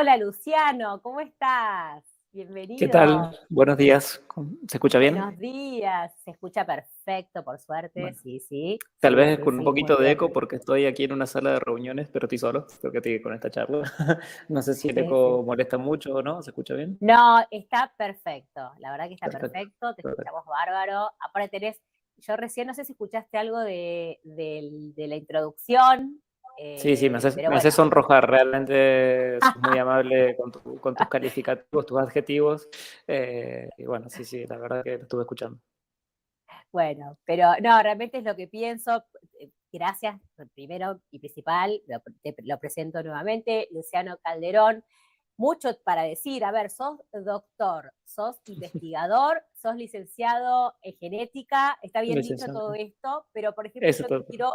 Hola Luciano, ¿cómo estás? ¿Qué tal? Bienvenido. Buenos días. ¿Se escucha bien? Buenos días. Se escucha perfecto, por suerte. Bueno, Sí, sí. tal Sí, vez sí, con un sí, muy poquito de bien. eco porque estoy aquí en una sala de reuniones, pero estoy solo. Creo que estoy con esta charla. No sé si el Sí, sí. eco molesta mucho o no. ¿Se escucha bien? No, está perfecto. La verdad que está Perfecto. perfecto. Te Perfecto. escuchamos bárbaro. Aparte yo recién no sé si escuchaste algo de la introducción, Sí, sí, pero me hace bueno. sonrojar. Realmente sos muy amable con tus calificativos, tus adjetivos. Y bueno, sí, sí, la verdad que lo estuve escuchando. Bueno, pero no, realmente es lo que pienso. Gracias, primero y principal, lo presento nuevamente, Luciano Calderón. Mucho para decir, a ver, sos doctor, sos investigador, sos licenciado en genética, está bien dicho Licenciado. todo esto, pero por ejemplo Eso yo te todo. quiero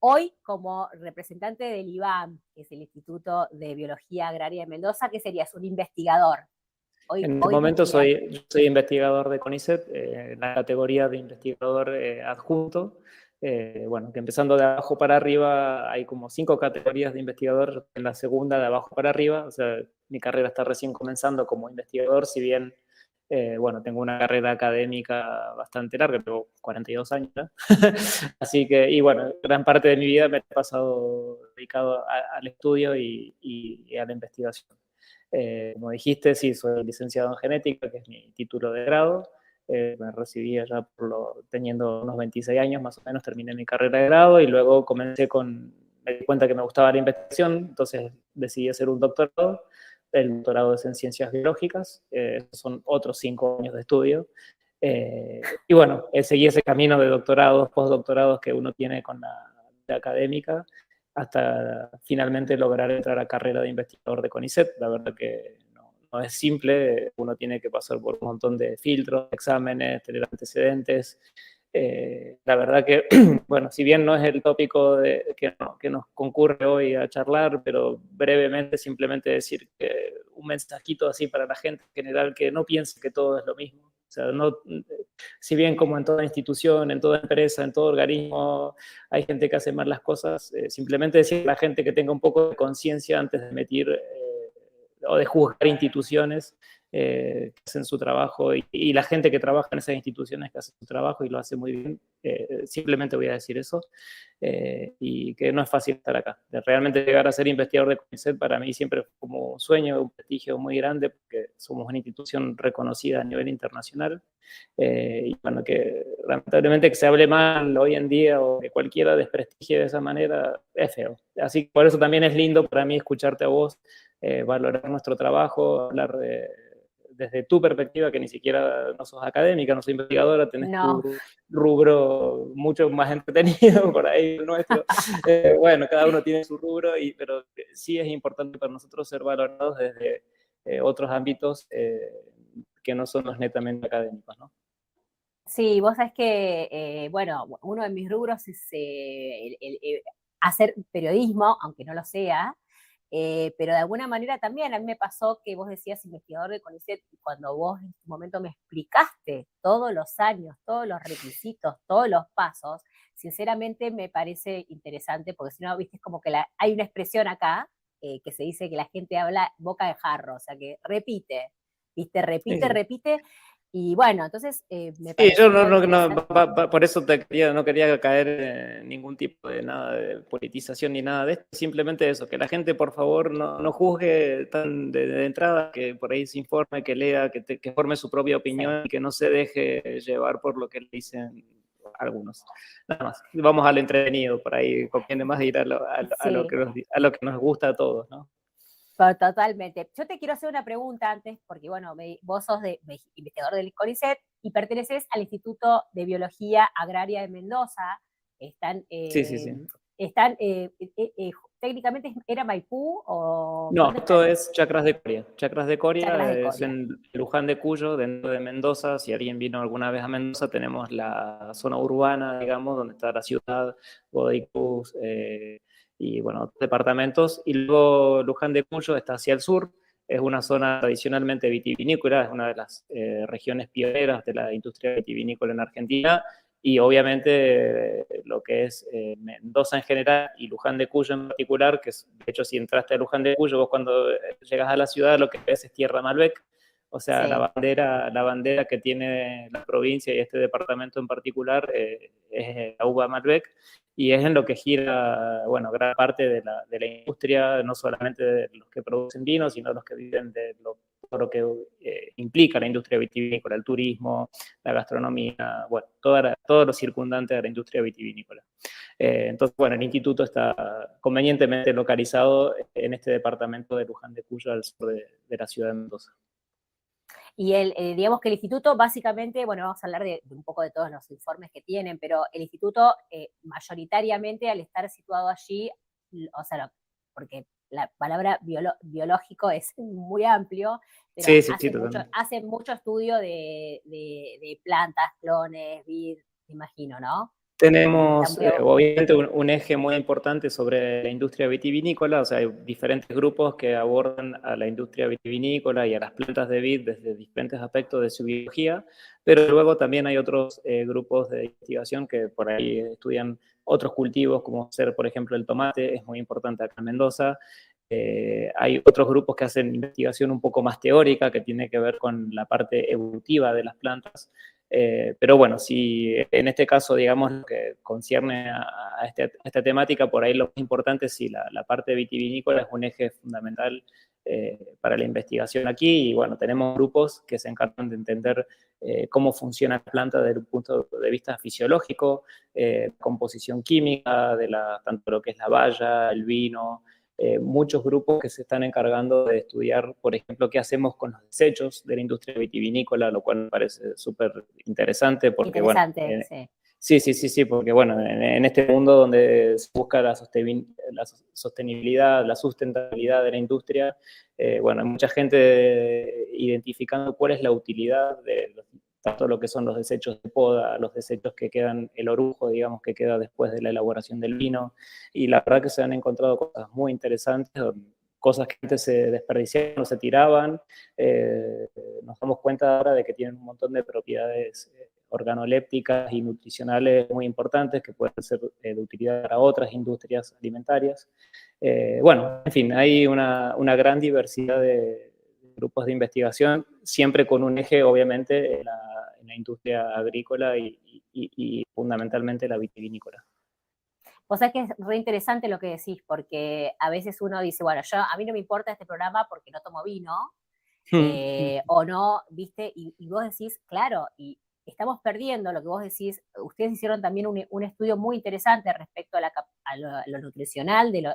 hoy como representante del IBAM, que es el Instituto de Biología Agraria de Mendoza, ¿qué serías? Un investigador. En este Hoy momento mira, yo soy investigador de CONICET, en la categoría de investigador adjunto. Bueno, que empezando de abajo para arriba hay como 5 categorías de investigador, en la segunda de abajo para arriba, o sea, mi carrera está recién comenzando como investigador, si bien, bueno, tengo una carrera académica bastante larga, tengo 42 años, ¿no? Así que, y bueno, gran parte de mi vida me he pasado dedicado al estudio y a la investigación. Como dijiste, sí, soy licenciado en genética, que es mi título de grado. Me recibí ya teniendo unos 26 años, más o menos, terminé mi carrera de grado y luego me di cuenta que me gustaba la investigación, entonces decidí hacer un doctorado. El doctorado es en ciencias biológicas, son otros 5 años de estudio. Y bueno, seguí ese camino de doctorados, postdoctorados que uno tiene con la académica hasta finalmente lograr entrar a carrera de investigador de CONICET. La verdad que no es simple, uno tiene que pasar por un montón de filtros, exámenes, tener antecedentes. La verdad que, bueno, si bien no es el tópico que nos concurre hoy a charlar, pero brevemente simplemente decir que un mensajito así para la gente en general que no piense que todo es lo mismo. O sea, no, si bien como en toda institución, en toda empresa, en todo organismo, hay gente que hace mal las cosas, simplemente decir a la gente que tenga un poco de conciencia antes de emitir o de juzgar instituciones que hacen su trabajo y la gente que trabaja en esas instituciones que hace su trabajo y lo hace muy bien. Simplemente voy a decir eso y que no es fácil estar acá. Realmente llegar a ser investigador de CONICET para mí siempre fue como un sueño, un prestigio muy grande porque somos una institución reconocida a nivel internacional. Y bueno, que lamentablemente que se hable mal hoy en día o que cualquiera desprestigie de esa manera es feo. Así que por eso también es lindo para mí escucharte a vos, valorar nuestro trabajo, hablar desde tu perspectiva, que ni siquiera no sos académica, no sos investigadora, tenés no. tu rubro mucho más entretenido por ahí el nuestro. Bueno, cada uno tiene su rubro, pero sí es importante para nosotros ser valorados desde otros ámbitos que no son los netamente académicos, ¿no? Sí, vos sabés que, bueno, uno de mis rubros es hacer periodismo, aunque no lo sea, pero de alguna manera también a mí me pasó que vos decías investigador de CONICET y cuando vos en su momento me explicaste todos los años, todos los requisitos, todos los pasos, sinceramente me parece interesante porque si no, viste, es como que hay una expresión acá que se dice que la gente habla boca de jarro, o sea que repite, viste, Sí, repite, sí. repite. Y bueno, entonces me Sí, yo parecía interesante. por eso no quería caer en ningún tipo de nada de politización ni nada de esto, simplemente eso, que la gente por favor no juzgue tan de entrada, que por ahí se informe, que lea, que forme su propia Sí, opinión y que no se deje llevar por lo que le dicen algunos. Nada más, vamos al entretenido, por ahí conviene más ir sí, a lo que nos gusta a todos, ¿no? totalmente. Yo te quiero hacer una pregunta antes, porque bueno, vos sos investigador del CONICET y perteneces al Instituto de Biología Agraria de Mendoza. Están, Sí, sí, sí. están técnicamente, ¿era Maipú o No, dónde esto están? es Chacras de Coria. Chacras de Chacras Coria de es Coria. en Luján de Cuyo, dentro de Mendoza. Si alguien vino alguna vez a Mendoza, tenemos la zona urbana, digamos, donde está la ciudad, Guadix, y bueno, otros departamentos. Y luego Luján de Cuyo está hacia el sur. Es una zona tradicionalmente vitivinícola, es una de las regiones pioneras de la industria vitivinícola en Argentina. y obviamente lo que es Mendoza en general y Luján de Cuyo en particular, que de hecho si entraste a Luján de Cuyo, vos cuando llegas a la ciudad lo que ves es Tierra Malbec, o sea, Sí. la bandera que tiene la provincia y este departamento en particular es la uva Malbec, y es en lo que gira, bueno, gran parte de la industria, no solamente de los que producen vino, sino los que viven de todo lo que implica la industria vitivinícola, el turismo, la gastronomía, bueno, todo lo circundante de la industria vitivinícola. Entonces, bueno, el instituto está convenientemente localizado en este departamento de Luján de Cuyo, al sur de la ciudad de Mendoza. Y digamos que el instituto básicamente, bueno, vamos a hablar de un poco de todos los informes que tienen, pero el instituto mayoritariamente al estar situado allí, o sea, porque la palabra biológico es muy amplio, pero Sí, sí, sí, totalmente. hace mucho estudio de plantas, clones, vid, me imagino, ¿no? Tenemos, obviamente, un eje muy importante sobre la industria vitivinícola, o sea, hay diferentes grupos que abordan a la industria vitivinícola y a las plantas de vid desde diferentes aspectos de su biología, pero luego también hay otros grupos de investigación que por ahí estudian otros cultivos, como ser, por ejemplo, el tomate, es muy importante acá en Mendoza. Hay otros grupos que hacen investigación un poco más teórica, que tiene que ver con la parte evolutiva de las plantas. Pero bueno, si en este caso, digamos, lo que concierne a esta temática, por ahí lo más importante es si la parte vitivinícola es un eje fundamental para la investigación aquí. Y bueno, tenemos grupos que se encargan de entender cómo funciona la planta desde un punto de vista fisiológico, composición química, tanto lo que es la valla, el vino. Muchos grupos que se están encargando de estudiar, por ejemplo, qué hacemos con los desechos de la industria vitivinícola, lo cual me parece súper interesante porque, bueno, Interesante, sí. sí, porque, bueno, en este mundo donde se busca la sostenibilidad, la sustentabilidad de la industria, bueno, hay mucha gente identificando cuál es la utilidad de tanto lo que son los desechos de poda, los desechos que quedan, el orujo, digamos, que queda después de la elaboración del vino, y la verdad que se han encontrado cosas muy interesantes, cosas que antes se desperdiciaban o se tiraban. Nos damos cuenta ahora de que tienen un montón de propiedades organolépticas y nutricionales muy importantes que pueden ser de utilidad para otras industrias alimentarias. Bueno, en fin, hay una gran diversidad de grupos de investigación, siempre con un eje, obviamente, en la industria agrícola y fundamentalmente la vitivinícola. O sea que es re interesante lo que decís, porque a veces uno dice, bueno, a mí no me importa este programa porque no tomo vino, o no, ¿viste? Y vos decís, claro, y estamos perdiendo lo que vos decís. Ustedes hicieron también un estudio muy interesante respecto a lo nutricional del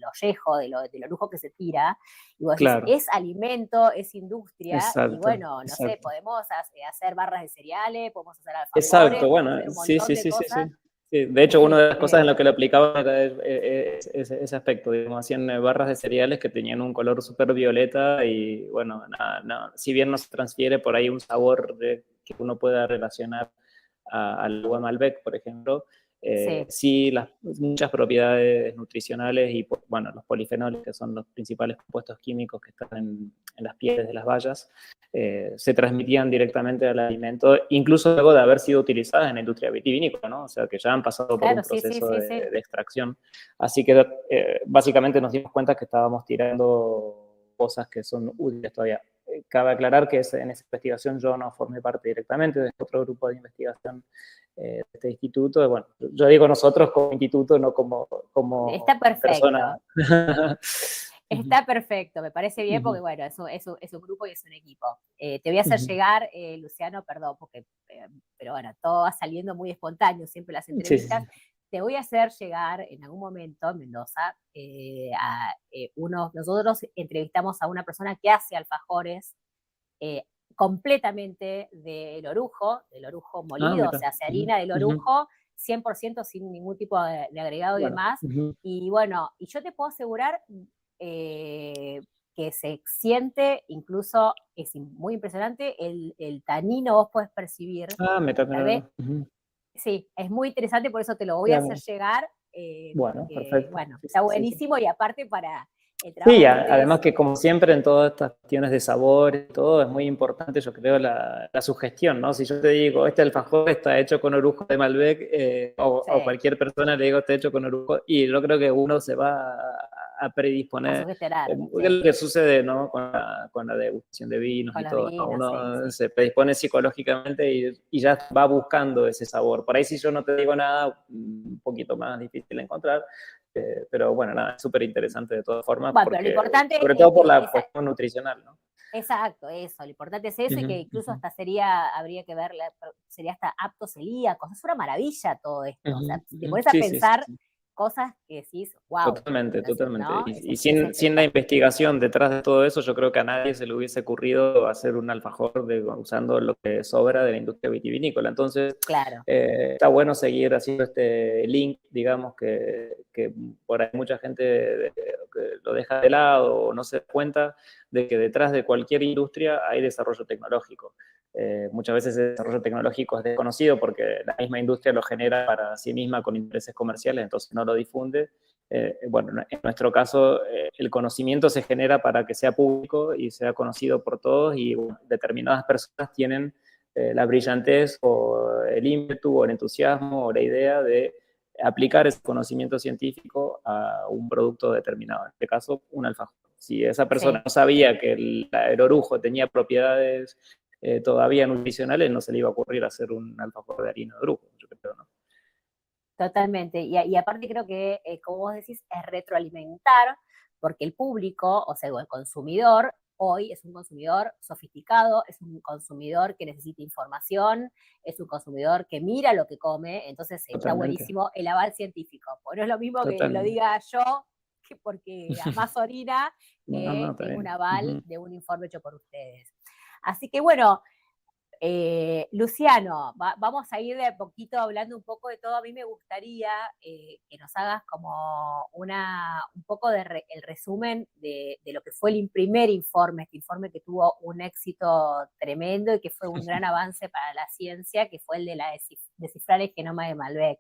ollejo, del orujo que se tira, y vos decís, Claro, es alimento, es industria, y exacto, bueno, no sé, exacto. podemos hacer barras de cereales, podemos hacer alfajores, Exacto, podemos bueno, hacer un sí, montón sí, de sí, sí, sí. cosas. Sí, de hecho, una de las cosas en Eh, lo que lo aplicaban era ese aspecto, digamos, hacían barras de cereales que tenían un color súper violeta y, bueno, si bien no se transfiere por ahí un sabor que uno pueda relacionar al agua Malbec, por ejemplo, sí. sí muchas propiedades nutricionales y, bueno, los polifenoles, que son los principales compuestos químicos que están en las pieles de las bayas, se transmitían directamente al alimento, incluso luego de haber sido utilizadas en la industria vitivinícola, ¿no? O sea, que ya han pasado por un Claro, sí, sí, proceso sí, de sí. extracción. Así que básicamente nos dimos cuenta que estábamos tirando cosas que son útiles todavía. Cabe aclarar que en esa investigación yo no formé parte directamente de otro grupo de investigación de este instituto. Bueno, yo digo nosotros como instituto, no como Está perfecto. persona. Está perfecto, me parece bien porque, bueno, es un grupo y es un equipo. Te voy a hacer llegar, Luciano, perdón, pero bueno, todo va saliendo muy espontáneo, siempre las Sí, sí, entrevistas. sí. Te voy a hacer llegar en algún momento en Mendoza nosotros entrevistamos a una persona que hace alfajores completamente del orujo Ah, molido, o mira. sea, hace harina del orujo 100% sin ningún tipo de agregado y Bueno. demás. Y bueno, y yo te puedo asegurar eh, que se siente, incluso es muy impresionante, el tanino vos podés percibir. Ah, Tal vez, metafenómeno. sí, es muy interesante, por eso te lo voy a hacer Digamos. llegar, Bueno, porque, perfecto. bueno, Sí, está sí, sí, sí. buenísimo y aparte El trabajo Sí, de ustedes. además que como siempre en todas estas cuestiones de sabor y todo, es muy importante, yo creo, la sugestión, ¿no? Si yo te digo, este alfajor está hecho con orujo de Malbec, o Sí, cualquier persona le digo, está hecho con orujo, y yo creo que uno se va a a predisponer. sugestionar, Es sí. lo que sucede, ¿no? Con la degustación de vinos Con y los todo, ¿no? vinos, sí, Uno sí. se predispone psicológicamente y ya va buscando ese sabor. Por ahí si yo no te digo nada, un poquito más difícil de encontrar. Pero bueno, nada, es súper interesante de todas formas, Bueno, pero lo porque, importante sobre es todo por que la esa, cuestión nutricional, ¿no? exacto, eso, lo importante es eso y que Ujú, incluso ujú, hasta habría que ver, sería hasta apto celíacos, es una maravilla todo esto, o sea, ujú, si te ujú. pones a Sí, sí, sí, pensar sí. cosas que decís, wow, Totalmente, totalmente. ¿no? Y Es sin la espectacular. investigación detrás de todo eso, yo creo que a nadie se le hubiese ocurrido hacer un alfajor usando lo que sobra de la industria vitivinícola. Entonces, Claro, está bueno seguir haciendo este link, digamos, que por ahí mucha gente que lo deja de lado o no se da cuenta de que detrás de cualquier industria hay desarrollo tecnológico. Muchas veces el desarrollo tecnológico es desconocido porque la misma industria lo genera para sí misma con intereses comerciales, entonces no lo difunde. Bueno, en nuestro caso, el conocimiento se genera para que sea público y sea conocido por todos y bueno, determinadas personas tienen la brillantez o el ímpetu o el entusiasmo o la idea de aplicar ese conocimiento científico a un producto determinado, en este caso, un alfajor. Si esa persona sí. no sabía que el orujo tenía propiedades todavía nutricionales, no se le iba a ocurrir hacer un alfajor de harina de orujo, yo creo, ¿no? Totalmente. Y aparte creo que, como vos decís, es retroalimentar, porque el público, o sea, o el consumidor, hoy es un consumidor sofisticado, es un consumidor que necesita información, es un consumidor que mira lo que come, entonces está Totalmente, buenísimo el aval científico. Pues no es lo mismo que lo totalmente. diga yo, que porque más orina, No, no, que está tengo un bien. aval Ujú. de un informe hecho por ustedes. Así que bueno, Luciano, vamos a ir de a poquito hablando un poco de todo. A mí me gustaría que nos hagas como un poco el resumen de lo que fue el primer informe, este informe que tuvo un éxito tremendo y que fue un gran avance para la ciencia, que fue el de descifrar el genoma de Malbec.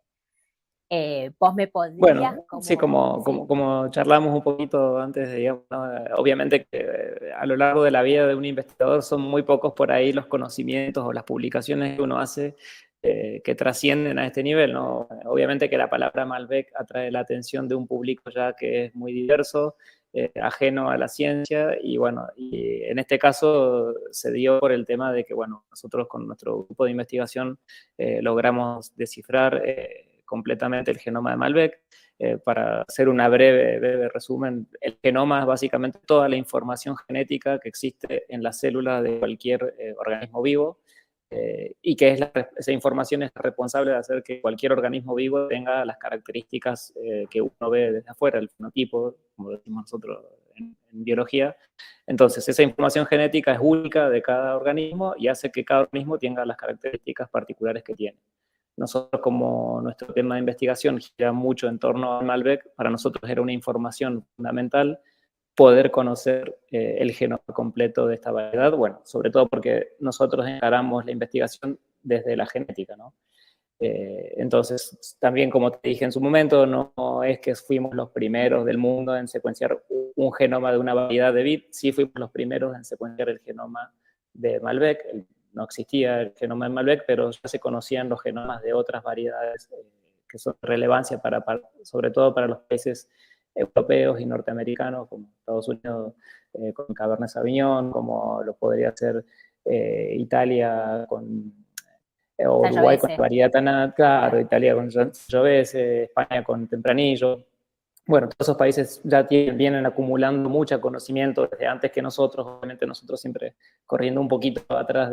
Vos me podrías Bueno, sí, como, sí, como charlamos un poquito antes, digamos, ¿no? Obviamente que a lo largo de la vida de un investigador son muy pocos por ahí los conocimientos o las publicaciones que uno hace que trascienden a este nivel, ¿no? Obviamente que la palabra Malbec atrae la atención de un público ya que es muy diverso, ajeno a la ciencia, y bueno, y en este caso se dio por el tema de que, bueno, nosotros con nuestro grupo de investigación logramos descifrar completamente el genoma de Malbec. Para hacer una breve resumen, el genoma es básicamente toda la información genética que existe en la célula de cualquier organismo vivo y que esa información es responsable de hacer que cualquier organismo vivo tenga las características que uno ve desde afuera, el fenotipo, como lo decimos nosotros en biología. Entonces, esa información genética es única de cada organismo y hace que cada organismo tenga las características particulares que tiene. Nosotros, como nuestro tema de investigación gira mucho en torno a Malbec, para nosotros era una información fundamental poder conocer el genoma completo de esta variedad, bueno, sobre todo porque nosotros encaramos la investigación desde la genética, ¿no? Entonces, también como te dije en su momento, no es que fuimos los primeros del mundo en secuenciar un genoma de una variedad de vid, sí fuimos los primeros en secuenciar el genoma de Malbec. No existía el genoma de Malbec, pero ya se conocían los genomas de otras variedades que son de relevancia sobre todo para los países europeos y norteamericanos, como Estados Unidos con Cabernet Sauvignon, como lo podría ser Italia con Uruguay con Sangiovese, variedad tan claro, claro. Italia con Sangiovese, España con Tempranillo. Bueno, todos esos países ya vienen acumulando mucho conocimiento desde antes que nosotros, obviamente nosotros siempre corriendo un poquito atrás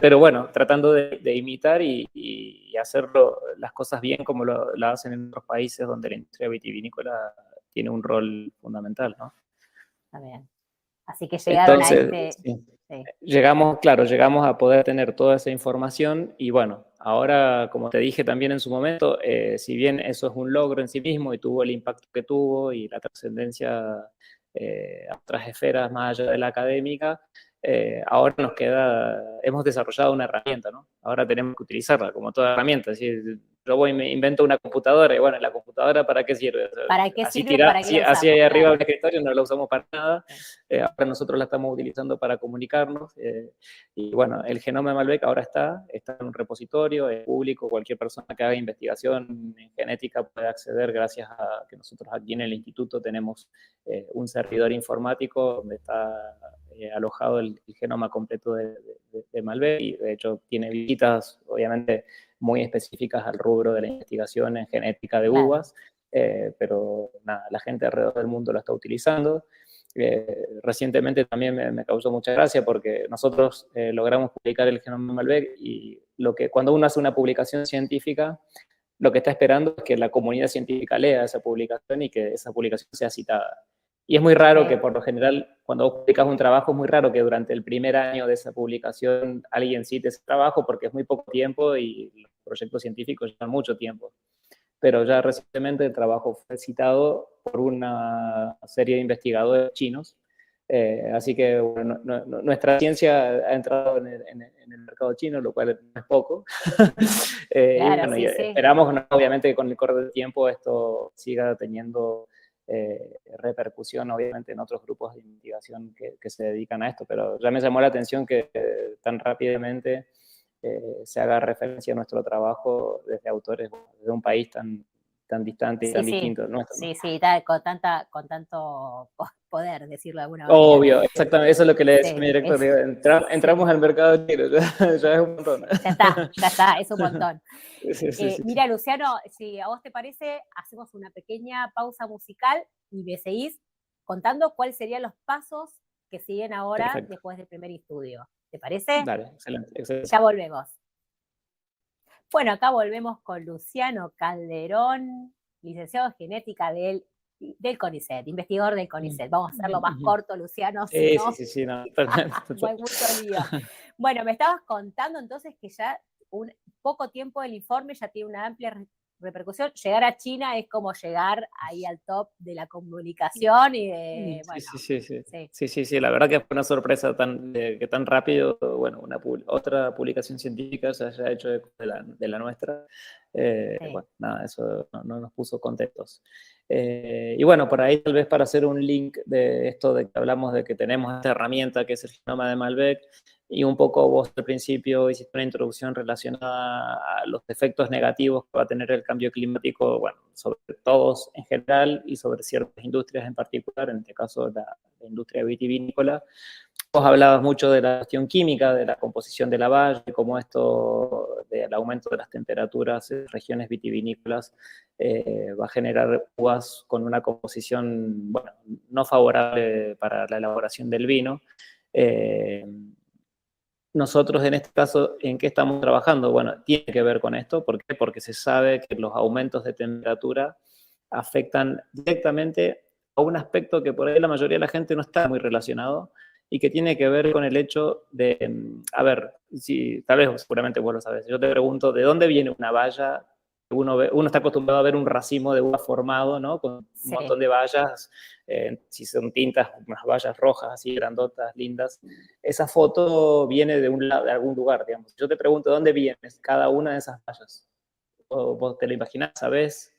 pero bueno, tratando de imitar y hacerlo las cosas bien como lo hacen en otros países donde la industria vitivinícola tiene un rol fundamental, ¿no? Está bien. Así que llegaron a Entonces, este, sí. sí, Llegamos, claro, llegamos a poder tener toda esa información y bueno, ahora, como te dije también en su momento, si bien eso es un logro en sí mismo y tuvo el impacto que tuvo y la trascendencia a otras esferas más allá de la académica, ahora nos queda, hemos desarrollado una herramienta, ¿no? Ahora tenemos que utilizarla como toda herramienta, ¿sí? yo voy y me invento una computadora, y bueno, ¿la computadora para qué sirve? ¿Para qué Así sirve? ¿Para qué la así usamos? ahí arriba Claro. del escritorio no la usamos para nada. Sí. Ahora nosotros la estamos utilizando para comunicarnos. Y bueno, el genoma de Malbec ahora está en un repositorio, es público, cualquier persona que haga investigación en genética puede acceder gracias a que nosotros aquí en el instituto tenemos un servidor informático donde está alojado el genoma completo de Malbec, y de hecho tiene visitas, obviamente, muy específicas al rubro de la investigación en genética de Claro. uvas, pero nada, la gente alrededor del mundo lo está utilizando. Recientemente también me causó mucha gracia porque nosotros logramos publicar el genoma Malbec, y cuando uno hace una publicación científica, lo que está esperando es que la comunidad científica lea esa publicación y que esa publicación sea citada. Y es muy raro que, por lo general, cuando vos publicas un trabajo, es muy raro que durante el primer año de esa publicación alguien cite ese trabajo, porque es muy poco tiempo y los proyectos científicos llevan mucho tiempo. Pero ya recientemente el trabajo fue citado por una serie de investigadores chinos. Así que bueno, nuestra ciencia ha entrado en el mercado chino, lo cual no es poco. Y Claro, bueno, sí, y sí. esperamos, ¿no? Obviamente, que con el correr del tiempo esto siga teniendo repercusión, obviamente, en otros grupos de investigación que se dedican a esto, pero ya me llamó la atención que tan rápidamente se haga referencia a nuestro trabajo desde autores de un país tan distante y Sí, tan sí. distinto del nuestro, ¿no? Sí, sí, con tanto poder, decirlo de alguna manera. Obvio, exactamente, eso es lo que le decía a mi Sí, director, digo, sí. entramos al mercado chino, ya es un montón. Ya está, es un montón. Sí. Mira, Luciano, si a vos te parece, hacemos una pequeña pausa musical y me seguís contando cuáles serían los pasos que siguen ahora Perfecto, después del primer estudio. ¿Te parece? dale, excelente, Ya excelente. volvemos. Bueno, acá volvemos con Luciano Calderón, licenciado en genética del CONICET, investigador del CONICET. Vamos a hacerlo más corto, Luciano, si no, Sí, no, totalmente. hay mucho lío. Bueno, me estabas contando entonces que ya un poco tiempo del informe ya tiene una amplia repercusión. Llegar a China es como llegar ahí al top de la comunicación y de, bueno, sí. Sí, la verdad que fue una sorpresa que tan rápido, bueno, otra publicación científica se haya hecho de la nuestra. Sí. Bueno, nada, eso no nos puso contentos. Y bueno, por ahí tal vez para hacer un link de esto de que hablamos de que tenemos esta herramienta que es el genoma de Malbec, y un poco vos al principio hiciste una introducción relacionada a los efectos negativos que va a tener el cambio climático, bueno, sobre todos en general y sobre ciertas industrias en particular, en este caso la industria vitivinícola. Vos hablabas mucho de la cuestión química, de la composición de la valla, de cómo esto, del aumento de las temperaturas en regiones vitivinícolas, va a generar uvas con una composición, bueno, no favorable para la elaboración del vino. Nosotros en este caso, ¿en qué estamos trabajando? Bueno, tiene que ver con esto. ¿Por qué? Porque se sabe que los aumentos de temperatura afectan directamente a un aspecto que por ahí la mayoría de la gente no está muy relacionado, y que tiene que ver con el hecho de, a ver, si, tal vez seguramente vos lo sabés, yo te pregunto, ¿de dónde viene una valla? Uno está acostumbrado a ver un racimo de uva formado, ¿no? Con un Sí. montón de vallas, si son tintas, unas vallas rojas así grandotas, lindas. Esa foto viene de algún lugar, digamos. Yo te pregunto, ¿de dónde viene cada una de esas vallas? ¿Vos te lo imaginás, sabés?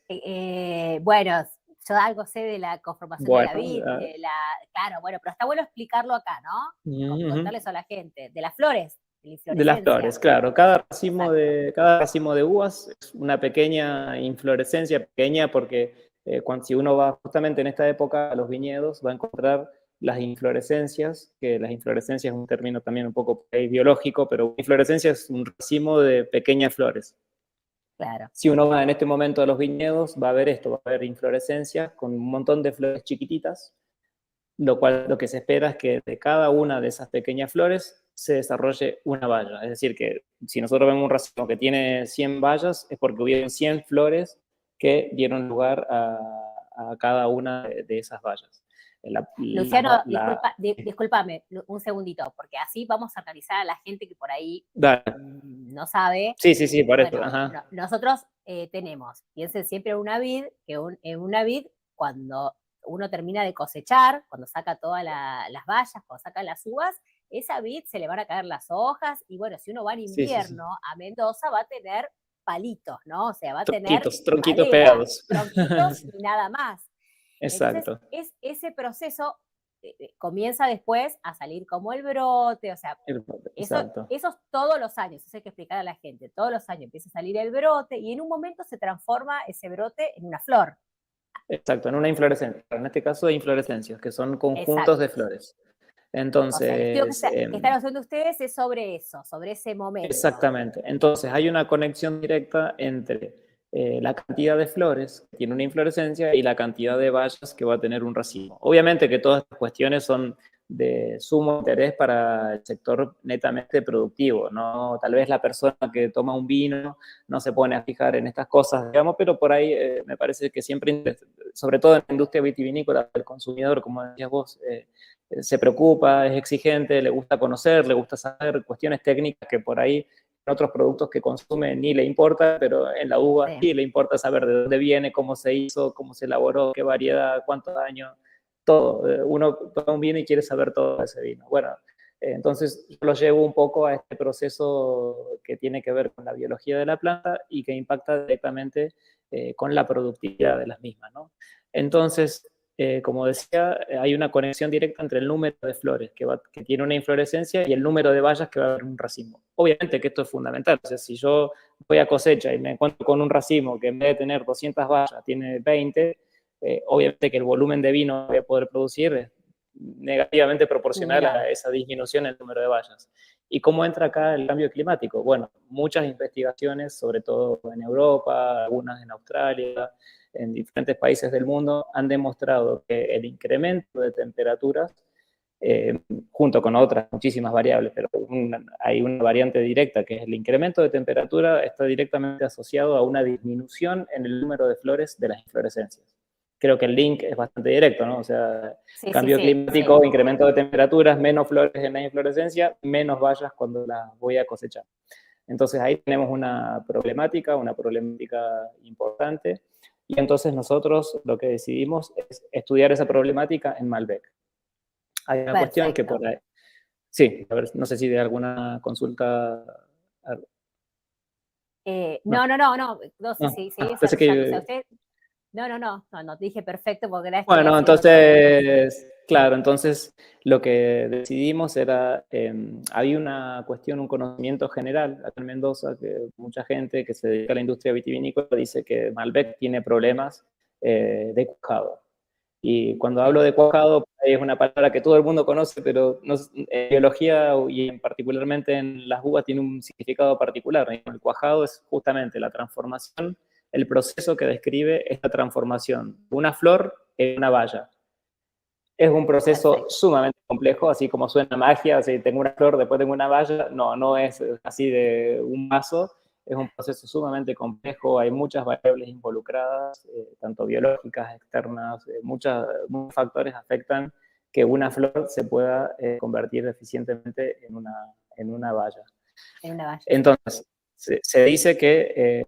Bueno, yo algo sé de la conformación de la Bueno, vid, claro, bueno, pero está bueno explicarlo acá, ¿no? Contarles a la gente, de las flores, de la de las inflorescencia. flores, claro. Cada Exacto. cada racimo de uvas es una pequeña inflorescencia, pequeña porque si uno va justamente en esta época a los viñedos, va a encontrar las inflorescencias, que las inflorescencias es un término también un poco biológico, pero inflorescencia es un racimo de pequeñas flores. Claro. Si uno va en este momento a los viñedos, va a ver esto, va a ver inflorescencias con un montón de flores chiquititas, lo que se espera es que de cada una de esas pequeñas flores se desarrolle una valla. Es decir, que si nosotros vemos un racimo que tiene 100 vallas, es porque hubieron 100 flores que dieron lugar a cada una de esas vallas. Luciano, discúlpame un segundito, porque así vamos a analizar a la gente que por ahí Dale. no sabe. Sí, por eso. Bueno, Ajá. nosotros piensen siempre en una vid, en una vid, cuando uno termina de cosechar, cuando saca todas las bayas, cuando saca las uvas, esa vid se le van a caer las hojas, y bueno, si uno va en Sí. invierno a Mendoza va a tener palitos, ¿no? O sea, va a tener tronquitos madera, pegados. tronquitos y nada más. Exacto. Entonces, ese proceso comienza después a salir como el brote, o sea, Exacto. eso es todos los años, eso hay que explicar a la gente, todos los años empieza a salir el brote y en un momento se transforma ese brote en una flor. Exacto, en una inflorescencia. En este caso, de inflorescencias, que son conjuntos Exacto. de flores. O sea, el estudio Entonces, que están haciendo ustedes es sobre eso, sobre ese momento. exactamente. Entonces, hay una conexión directa entre la cantidad de flores que tiene una inflorescencia y la cantidad de bayas que va a tener un racimo. Obviamente que todas estas cuestiones son de sumo interés para el sector netamente productivo, ¿no? Tal vez la persona que toma un vino no se pone a fijar en estas cosas, digamos, pero por ahí me parece que siempre, sobre todo en la industria vitivinícola, el consumidor, como decías vos, se preocupa, es exigente, le gusta conocer, le gusta saber cuestiones técnicas que por ahí en otros productos que consume ni le importa, pero en la uva Sí. sí le importa saber de dónde viene, cómo se hizo, cómo se elaboró, qué variedad, cuántos años, todo. Uno toma un vino y quiere saber todo de ese vino. Bueno, entonces yo lo llevo un poco a este proceso que tiene que ver con la biología de la planta y que impacta directamente con la productividad de las mismas, ¿no? Entonces, como decía, hay una conexión directa entre el número de flores que tiene una inflorescencia y el número de bayas que va a haber en un racimo. Obviamente que esto es fundamental. O sea, si yo voy a cosecha y me encuentro con un racimo que en vez de tener 200 bayas tiene 20, obviamente que el volumen de vino que voy a poder producir es negativamente proporcional Menor. a esa disminución en el número de bayas. ¿Y cómo entra acá el cambio climático? Bueno, muchas investigaciones, sobre todo en Europa, algunas en Australia, en diferentes países del mundo, han demostrado que el incremento de temperaturas, junto con otras muchísimas variables, pero hay una variante directa, que es el incremento de temperatura está directamente asociado a una disminución en el número de flores de las inflorescencias. Creo que el link es bastante directo, ¿no? O sea, Sí, sí, cambio sí, climático, sí. incremento de temperaturas, menos flores en la inflorescencia, menos bayas cuando las voy a cosechar. Entonces ahí tenemos una problemática importante, y entonces nosotros lo que decidimos es estudiar esa problemática en Malbec. Hay una cuestión que Perfecto. por ahí... Sí, a ver, no sé si de alguna consulta... No, No sé no, si seguí pensé desarrollando. O sea, que... usted, no, dije perfecto porque era Bueno, ese otro tema. entonces, claro, entonces lo que decidimos era, había una cuestión, un conocimiento general acá en Mendoza, que mucha gente que se dedica a la industria vitivinícola dice que Malbec tiene problemas de cuajado. Y cuando Sí, hablo de cuajado, es una palabra que todo el mundo conoce, pero no, en biología y particularmente en las uvas tiene un significado particular. El cuajado es justamente la transformación, el proceso que describe esta transformación de una flor en una baya. Es un proceso perfecto. sumamente complejo, así como suena magia, si tengo una flor, después tengo una baya, no, no es así de un vaso, es un proceso sumamente complejo, hay muchas variables involucradas, tanto biológicas, externas, muchos factores afectan que una flor se pueda convertir eficientemente en una baya. En una valla, sí. Entonces, se dice que,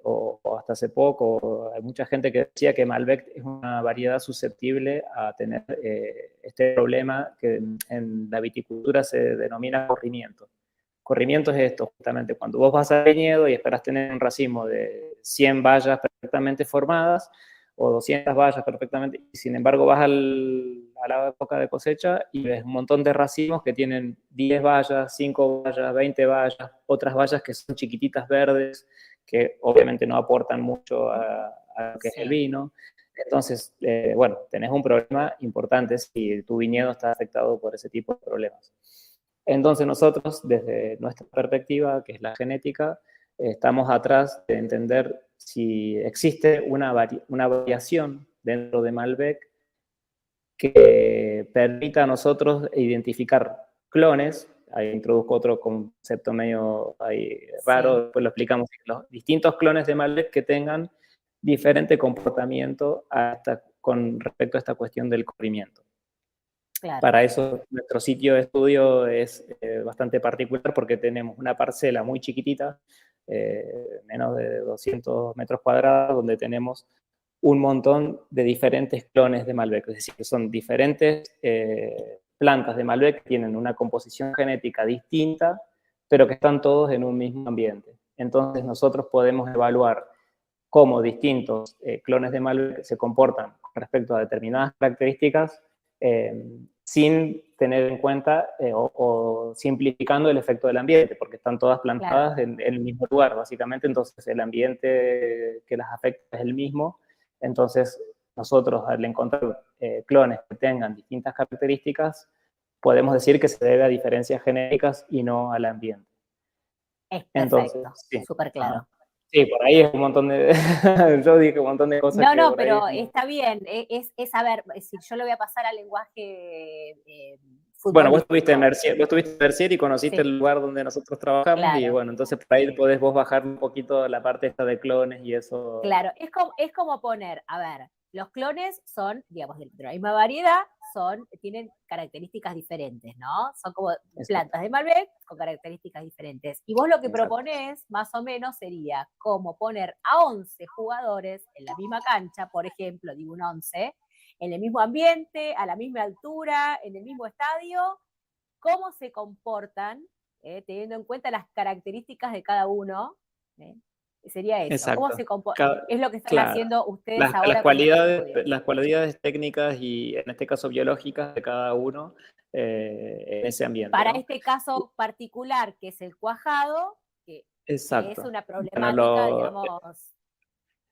o hasta hace poco, hay mucha gente que decía que Malbec es una variedad susceptible a tener este problema que en la viticultura se denomina corrimiento. Corrimiento es esto, justamente, cuando vos vas al viñedo y esperas tener un racimo de 100 bayas perfectamente formadas o 200 bayas perfectamente, y sin embargo vas a la época de cosecha y ves un montón de racimos que tienen 10 bayas, 5 bayas, 20 bayas, otras bayas que son chiquititas verdes, que obviamente no aportan mucho a lo que es el Sí, vino. Entonces, bueno, tenés un problema importante si tu viñedo está afectado por ese tipo de problemas. Entonces nosotros, desde nuestra perspectiva, que es la genética, estamos atrás de entender si existe una variación dentro de Malbec que permita a nosotros identificar clones. Ahí introduzco otro concepto medio ahí sí, raro, después lo explicamos, los distintos clones de Malbec que tengan diferente comportamiento con respecto a esta cuestión del corrimiento. claro. Para eso nuestro sitio de estudio es bastante particular porque tenemos una parcela muy chiquitita, menos de 200 metros cuadrados, donde tenemos un montón de diferentes clones de Malbec, es decir, son diferentes plantas de Malbec que tienen una composición genética distinta, pero que están todos en un mismo ambiente. Entonces nosotros podemos evaluar cómo distintos clones de Malbec se comportan con respecto a determinadas características sin tener en cuenta o simplificando el efecto del ambiente, porque están todas plantadas en el mismo lugar, básicamente, entonces el ambiente que las afecta es el mismo, entonces nosotros al encontrar clones que tengan distintas características, podemos decir que se debe a diferencias genéticas y no al ambiente. Es Entonces, perfecto, sí. súper claro. Sí, por ahí es un montón de... yo dije un montón de cosas que No, por ahí... pero está bien. A ver, si yo lo voy a pasar al lenguaje Bueno, vos futbolístico. estuviste en Mercier y conociste Sí, el lugar donde nosotros trabajamos y claro. bueno, entonces por ahí podés vos bajar un poquito la parte esta de clones y eso. Claro, es como poner, a ver, los clones son, digamos, de la misma variedad, tienen características diferentes, ¿no? Son como plantas de Malbec con características diferentes. Y vos lo que proponés, más o menos, sería como poner a 11 jugadores en la misma cancha, por ejemplo, digo un 11, en el mismo ambiente, a la misma altura, en el mismo estadio, cómo se comportan, teniendo en cuenta las características de cada uno, ¿eh? Sería eso. ¿Cómo se comporta? Es lo que están Claro. haciendo ustedes Las ahora con este estudio. las cualidades técnicas y en este caso biológicas de cada uno en ese ambiente, Para ¿no? este caso particular, que es el cuajado, que es Exacto. una Bueno, problemática, digamos.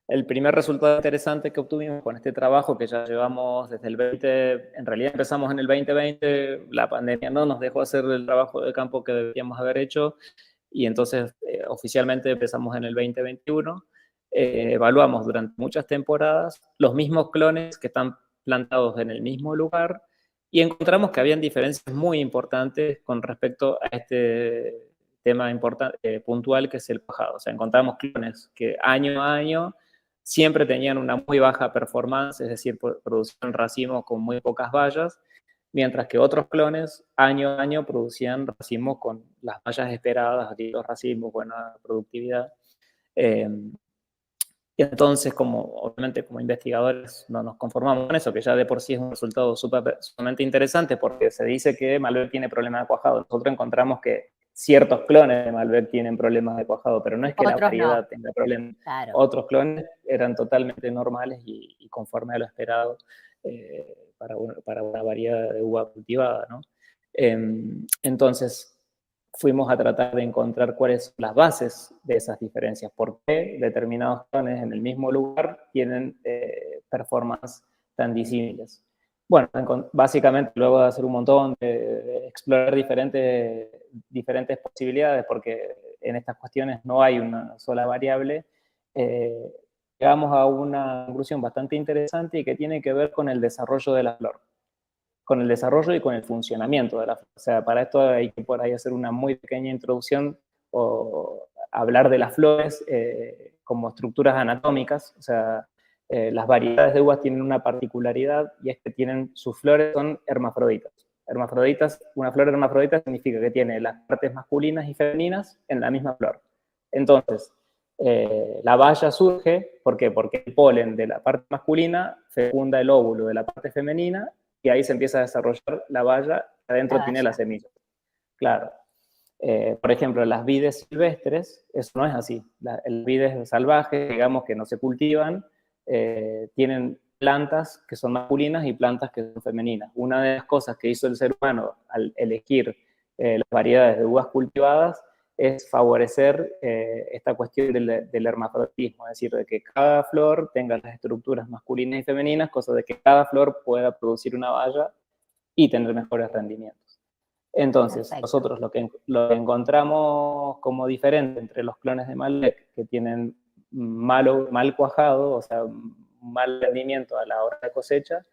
el primer resultado interesante que obtuvimos con este trabajo, que ya llevamos desde el 20, en realidad empezamos en el 2020, la pandemia no nos dejó hacer el trabajo de campo que debíamos haber hecho, y entonces oficialmente empezamos en el 2021. Evaluamos durante muchas temporadas los mismos clones que están plantados en el mismo lugar, y encontramos que habían diferencias muy importantes con respecto a este tema puntual que es el cuajado. O sea, encontramos clones que año a año siempre tenían una muy baja performance, es decir, producían racimos con muy pocas bayas, mientras que otros clones año a año producían racimos con las bayas esperadas, los racimos, buena productividad. Y entonces, obviamente como investigadores no nos conformamos con eso, que ya de por sí es un resultado sumamente interesante, porque se dice que Malbec tiene problemas de cuajado. Nosotros encontramos que ciertos clones de Malbec tienen problemas de cuajado, pero no es que la Otros no. variedad tenga problemas. Claro. Otros clones eran totalmente normales y conforme a lo esperado para una variedad de uva cultivada, ¿no? Entonces, fuimos a tratar de encontrar cuáles son las bases de esas diferencias, por qué determinados clones en el mismo lugar tienen performance tan disímiles. Bueno, básicamente luego de hacer un montón, de explorar diferentes posibilidades, porque en estas cuestiones no hay una sola variable, llegamos a una conclusión bastante interesante y que tiene que ver con el desarrollo de la flor, con el desarrollo y con el funcionamiento de la flor. O sea, para esto hay que por ahí hacer una muy pequeña introducción o hablar de las flores como estructuras anatómicas. O sea, las variedades de uvas tienen una particularidad y es que sus flores son hermafroditas. Una flor hermafrodita significa que tiene las partes masculinas y femeninas en la misma flor. Entonces, la baya surge, ¿por qué? Porque el polen de la parte masculina fecunda el óvulo de la parte femenina y ahí se empieza a desarrollar la baya, adentro tiene la semilla. Claro. Por ejemplo, las vides silvestres, eso no es así. Las vides salvajes, digamos, que no se cultivan, tienen plantas que son masculinas y plantas que son femeninas. Una de las cosas que hizo el ser humano al elegir las variedades de uvas cultivadas es favorecer esta cuestión del hermafroditismo, es decir, de que cada flor tenga las estructuras masculinas y femeninas, cosa de que cada flor pueda producir una baya y tener mejores rendimientos. Entonces, Perfecto. nosotros lo que encontramos como diferente entre los clones de Malbec, que tienen mal cuajado, o sea, mal rendimiento a la hora de cosecha,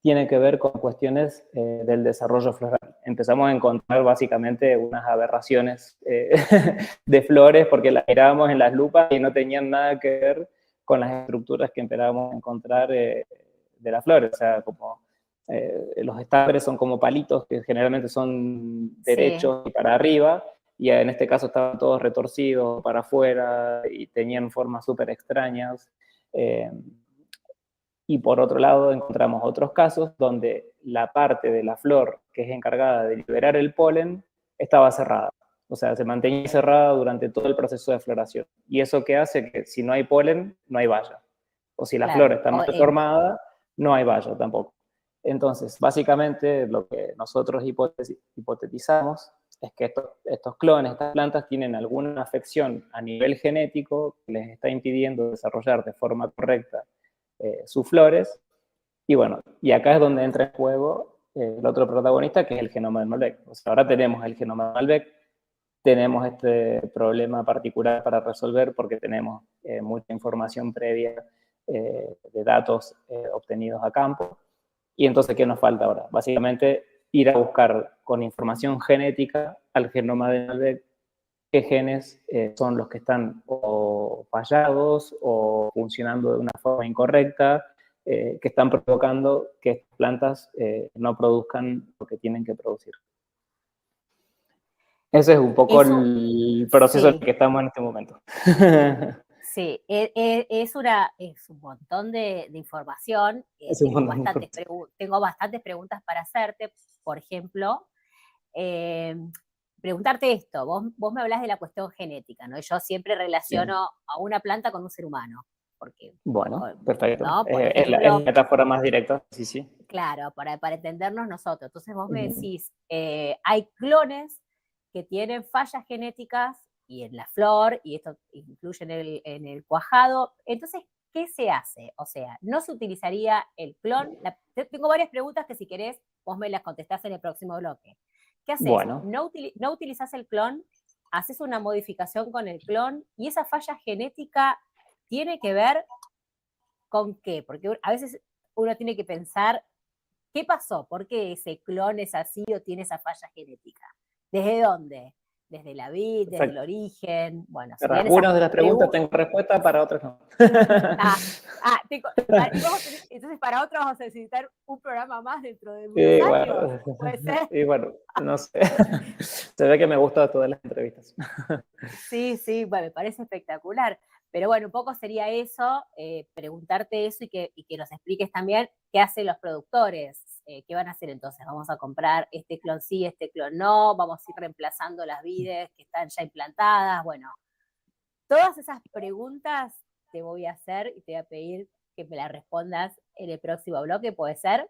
tiene que ver con cuestiones del desarrollo floral. Empezamos a encontrar básicamente unas aberraciones de flores porque las mirábamos en las lupas y no tenían nada que ver con las estructuras que esperábamos encontrar de las flores. O sea, como los estambres son como palitos que generalmente son derechos y para arriba, y en este caso estaban todos retorcidos para afuera y tenían formas súper extrañas. Y por otro lado encontramos otros casos donde la parte de la flor que es encargada de liberar el polen estaba cerrada. O sea, se mantenía cerrada durante todo el proceso de floración. Y eso que hace que si no hay polen, no hay valla. O si la flor Claro. está mal formada, no hay valla tampoco. Entonces, básicamente, lo que nosotros hipotetizamos es que estos clones, estas plantas, tienen alguna afección a nivel genético que les está impidiendo desarrollar de forma correcta sus flores. Y bueno, y acá es donde entra en juego el otro protagonista, que es el genoma de Malbec. O sea, ahora tenemos el genoma de Malbec, tenemos este problema particular para resolver porque tenemos mucha información previa de datos obtenidos a campo. Y entonces, ¿qué nos falta ahora? Básicamente, ir a buscar con información genética al genoma de Malbec qué genes son los que están o fallados o funcionando de una forma incorrecta, que están provocando que estas plantas no produzcan lo que tienen que producir. Ese es un poco Eso, el proceso en el sí, que estamos en este momento. sí, es un montón de información. Es un montón de Tengo bastantes preguntas para hacerte. Por ejemplo, eh, preguntarte esto, vos me hablas de la cuestión genética, ¿no? Y yo siempre Sí. relaciono a una planta con un ser humano, porque, Bueno, perfecto. ¿no? Por Es la ejemplo, metáfora más directa, sí, sí. claro, para entendernos nosotros. Entonces vos me decís, hay clones que tienen fallas genéticas y en la flor, y esto incluye en el cuajado. Entonces, ¿qué se hace? O sea, ¿no se utilizaría el clon? Tengo varias preguntas que si querés, vos me las contestás en el próximo bloque. ¿Qué haces? Bueno, No utilizás el clon, haces una modificación con el clon y esa falla genética tiene que ver con qué, porque a veces uno tiene que pensar qué pasó, por qué ese clon es así o tiene esa falla genética, desde dónde, desde la vid, desde el perfecto. origen, bueno, Para serían esas algunas de las preguntas preguntas. tengo respuesta, para otras no. Ah, entonces para otros vamos a necesitar un programa más dentro de unos Y años, bueno, puede ser. y bueno, no sé. Se ve que me gustan todas las entrevistas. Sí, sí, bueno, me parece espectacular. Pero bueno, un poco sería eso, preguntarte eso y que nos expliques también qué hacen los productores, qué van a hacer entonces. Vamos a comprar este clon sí, este clon no, vamos a ir reemplazando las vides que están ya implantadas. Bueno, todas esas preguntas te voy a hacer y te voy a pedir que me las respondas en el próximo bloque, ¿puede ser?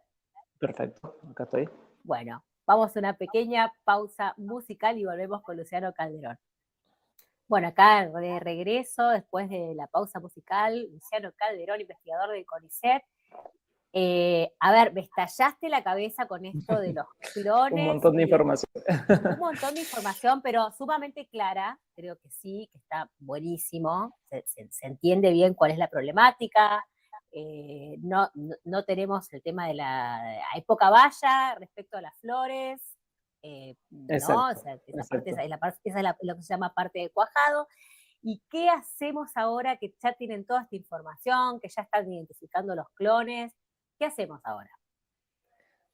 Perfecto, acá estoy. Bueno, vamos a una pequeña pausa musical y volvemos con Luciano Calderón. Bueno, acá de regreso, después de la pausa musical, Luciano Calderón, investigador del CONICET. A ver, me estallaste la cabeza con esto de los Un clones montón de y información. un montón de información, pero sumamente clara. Creo que sí, que está buenísimo. Se entiende bien cuál es la problemática. No tenemos el tema de hay poca valla respecto a las flores. No, o Exacto, sea, esa parte exacto. lo que se llama parte de cuajado. ¿Y qué hacemos ahora que ya tienen toda esta información, que ya están identificando los clones? ¿Qué hacemos ahora?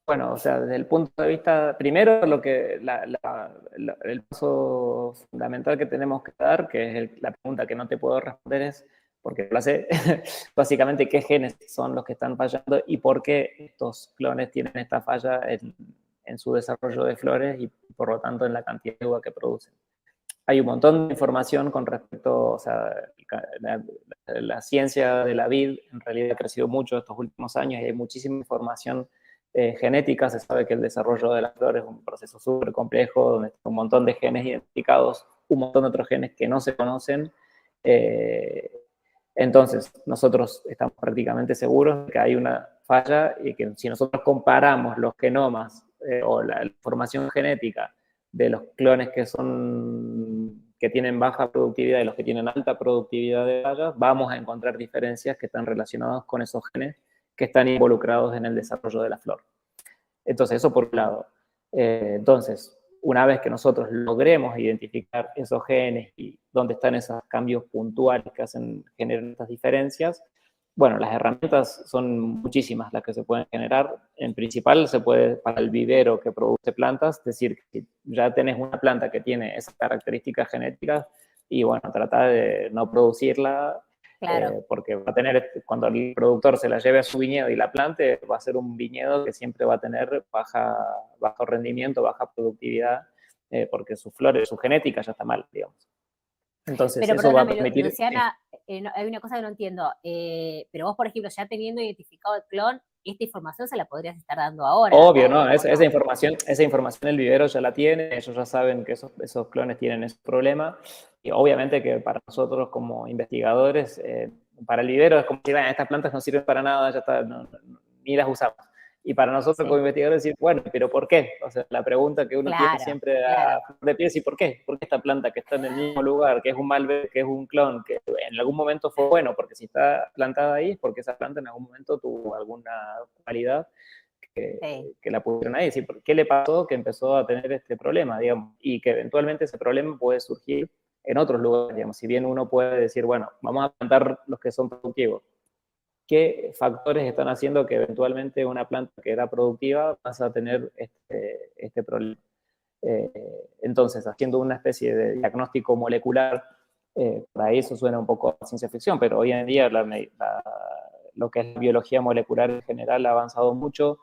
Bueno, o sea, desde el punto de vista, primero lo que el paso fundamental que tenemos que dar, que es la pregunta que no te puedo responder es, porque lo sé, básicamente qué genes son los que están fallando y por qué estos clones tienen esta falla en su desarrollo de flores y por lo tanto en la cantidad de uva que producen. Hay un montón de información con respecto, o sea, la ciencia de la vid en realidad ha crecido mucho estos últimos años y hay muchísima información genética. Se sabe que el desarrollo de las flores es un proceso súper complejo, donde está un montón de genes identificados, un montón de otros genes que no se conocen. Eh, entonces, nosotros estamos prácticamente seguros de que hay una falla y que si nosotros comparamos los genomas o la información genética de los clones que tienen baja productividad y los que tienen alta productividad de bayas, vamos a encontrar diferencias que están relacionadas con esos genes que están involucrados en el desarrollo de la flor. Entonces, eso por un lado. Entonces, una vez que nosotros logremos identificar esos genes y dónde están esos cambios puntuales que generan estas diferencias, bueno, las herramientas son muchísimas las que se pueden generar. En principal, se puede, para el vivero que produce plantas, decir que ya tenés una planta que tiene esas características genéticas y, bueno, tratar de no producirla Claro, porque va a tener, cuando el productor se la lleve a su viñedo y la plante, va a ser un viñedo que siempre va a tener bajo rendimiento, baja productividad, porque su flora, su genética ya está mal, digamos. Entonces, Pero eso va a perdóname, permitir... Luciana, hay una cosa que no entiendo. Pero vos, por ejemplo, ya teniendo identificado el clon, esta información se la podrías estar dando ahora. Obvio, ¿no? ¿O no? Esa información el vivero ya la tiene, ellos ya saben que esos clones tienen ese problema. Y obviamente que para nosotros como investigadores, para el vivero es como si estas plantas no sirven para nada, ya está, ni las usamos. Y para nosotros como investigadores decir, bueno, pero ¿por qué? O sea, la pregunta que uno tiene siempre a flor de pies, ¿y por qué? ¿Por qué esta planta que está en el mismo lugar, que es un Malbec, que es un clon, que en algún momento fue bueno? Porque si está plantada ahí es porque esa planta en algún momento tuvo alguna cualidad que la pusieron ahí. ¿Sí? ¿Qué le pasó que empezó a tener este problema, digamos? Y que eventualmente ese problema puede surgir en otros lugares, digamos. Si bien uno puede decir, bueno, vamos a plantar los que son productivos, ¿qué factores están haciendo que eventualmente una planta que era productiva pasa a tener este problema? Entonces, haciendo una especie de diagnóstico molecular, para eso suena un poco a ciencia ficción, pero hoy en día lo que es la biología molecular en general ha avanzado mucho,